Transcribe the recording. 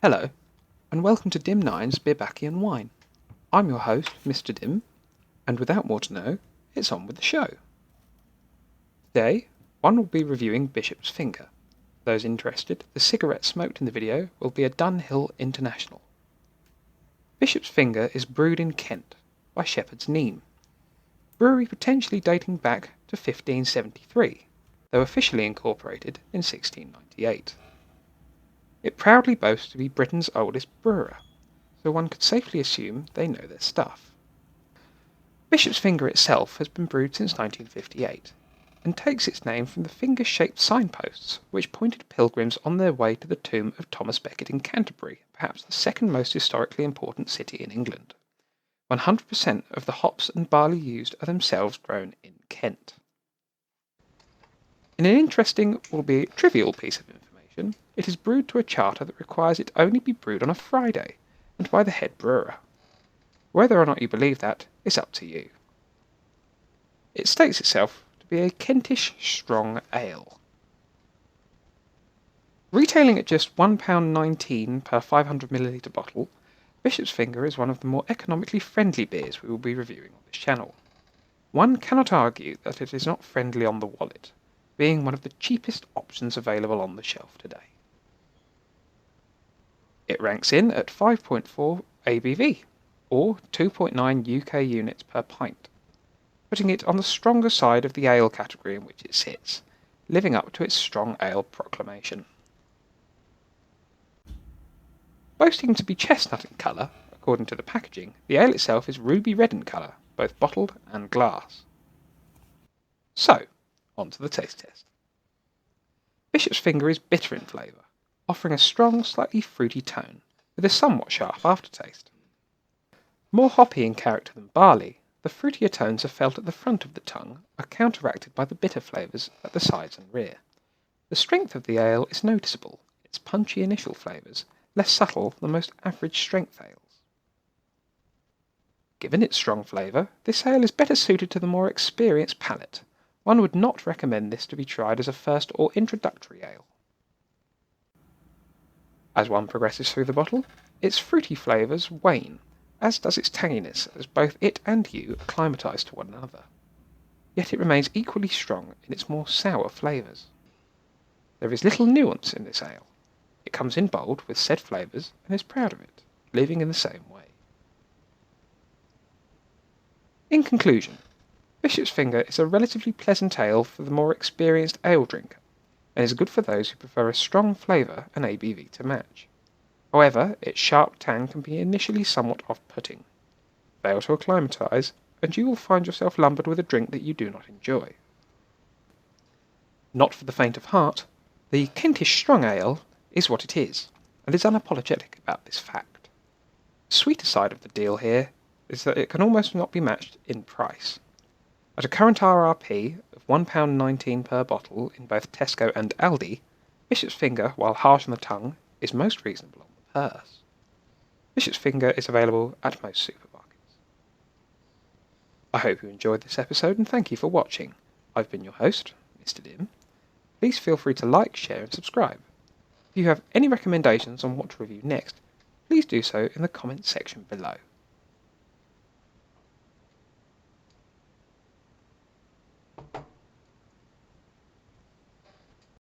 Hello, and welcome to Dimb9's Beer, Baccy and Wine. I'm your host, Mr. Dim, and without more to know, it's on with the show. Today, one will be reviewing Bishop's Finger. For those interested, the cigarette smoked in the video will be a Dunhill International. Bishop's Finger is brewed in Kent by Shepherd's Neame, brewery potentially dating back to 1573, though officially incorporated in 1698. It proudly boasts to be Britain's oldest brewer, so one could safely assume they know their stuff. Bishop's Finger itself has been brewed since 1958, and takes its name from the finger-shaped signposts which pointed pilgrims on their way to the tomb of Thomas Becket in Canterbury, perhaps the second most historically important city in England. 100% of the hops and barley used are themselves grown in Kent. In an interesting, albeit trivial piece of information, it is brewed to a charter that requires it only be brewed on a Friday, and by the head brewer. Whether or not you believe that is up to you. It states itself to be a Kentish strong ale. Retailing at just £1.19 per 500ml bottle, Bishop's Finger is one of the more economically friendly beers we will be reviewing on this channel. One cannot argue that it is not friendly on the wallet, being one of the cheapest options available on the shelf today. It ranks in at 5.4 ABV, or 2.9 UK units per pint, putting it on the stronger side of the ale category in which it sits, living up to its strong ale proclamation. Boasting to be chestnut in colour, according to the packaging, the ale itself is ruby red in colour, both bottled and glass. So, on to the taste test. Bishop's Finger is bitter in flavour, offering a strong, slightly fruity tone, with a somewhat sharp aftertaste. More hoppy in character than barley, the fruitier tones are felt at the front of the tongue are counteracted by the bitter flavours at the sides and rear. The strength of the ale is noticeable, its punchy initial flavours less subtle than most average strength ales. Given its strong flavour, this ale is better suited to the more experienced palate. One would not recommend this to be tried as a first or introductory ale. As one progresses through the bottle, its fruity flavours wane, as does its tanginess, as both it and you acclimatise to one another. Yet it remains equally strong in its more sour flavours. There is little nuance in this ale. It comes in bold with said flavours and is proud of it, living in the same way. In conclusion, Bishop's Finger is a relatively pleasant ale for the more experienced ale drinker, and is good for those who prefer a strong flavour and ABV to match. However, its sharp tang can be initially somewhat off-putting. Fail to acclimatise, and you will find yourself lumbered with a drink that you do not enjoy. Not for the faint of heart, the Kentish strong ale is what it is, and is unapologetic about this fact. The sweeter side of the deal here is that it can almost not be matched in price. At a current RRP of £1.19 per bottle in both Tesco and Aldi, Bishop's Finger, while harsh on the tongue, is most reasonable on the purse. Bishop's Finger is available at most supermarkets. I hope you enjoyed this episode and thank you for watching. I've been your host, Mr. Dim. Please feel free to like, share and subscribe. If you have any recommendations on what to review next, please do so in the comments section below.